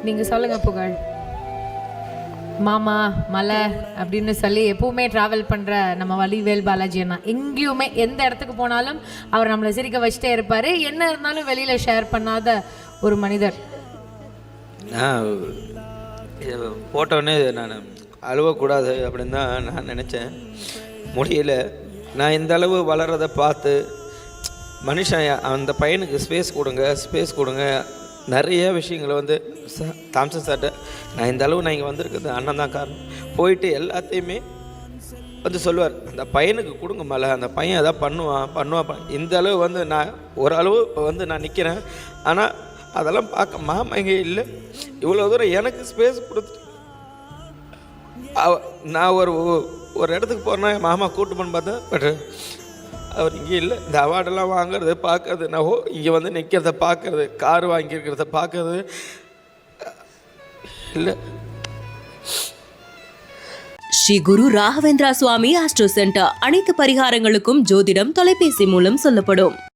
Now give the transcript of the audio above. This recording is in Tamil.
நீங்கள் சொல்லுங்கள் புகழ். மாமா மலை அப்படின்னு சொல்லி எப்பவுமே ட்ராவல் பண்ணுற நம்ம வலிவேல் பாலாஜி அண்ணா எங்கேயுமே எந்த இடத்துக்கு போனாலும் அவர் நம்மளை சிரிக்க வச்சுட்டே இருப்பார். என்ன இருந்தாலும் வெளியில் ஷேர் பண்ணாத ஒரு மனிதர். போட்டோன்னே நான் அழுவக்கூடாது அப்படின்னு தான் நான் நினச்சேன். முடியல. நான் இந்த அளவு வளர்கிறத பார்த்து மனுஷன் அந்த பையனுக்கு ஸ்பேஸ் கொடுங்க நிறைய விஷயங்களை வந்து தாம்சன் சார்ட்ட நான் இந்த அளவு நான் இங்கே வந்திருக்கிறது அண்ணன் தான் காரணம். போயிட்டு எல்லாத்தையுமே வந்து சொல்லுவார், அந்த பையனுக்கு கொடுங்க மலை, அந்த பையன் எதாவது பண்ணுவான். இந்த அளவு வந்து நான் ஓரளவு இப்போ வந்து நான் நிற்கிறேன். ஆனால் அதெல்லாம் பார்க்க மாமா இங்கே இல்லை. இவ்வளோ தூரம் எனக்கு ஸ்பேஸ் கொடுத்துட்டு நான் ஒரு இடத்துக்கு போகிறேன்னா என் மாமா கூட்டு பண்ண பார்த்தேன். பட் அவர் இங்கே இல்லை. இந்த அவார்டெல்லாம் வாங்குறது பார்க்கறது, நான் இங்கே வந்து நிற்கிறத பார்க்கறது, கார் வாங்கியிருக்கிறத பார்க்கறது இல்லை. ஸ்ரீ குரு ராகவேந்திரா சுவாமி ஆஸ்ட்ரோ சென்டர். அனைத்து பரிகாரங்களுக்கும் ஜோதிடம் தொலைபேசி மூலம் சொல்லப்படும்.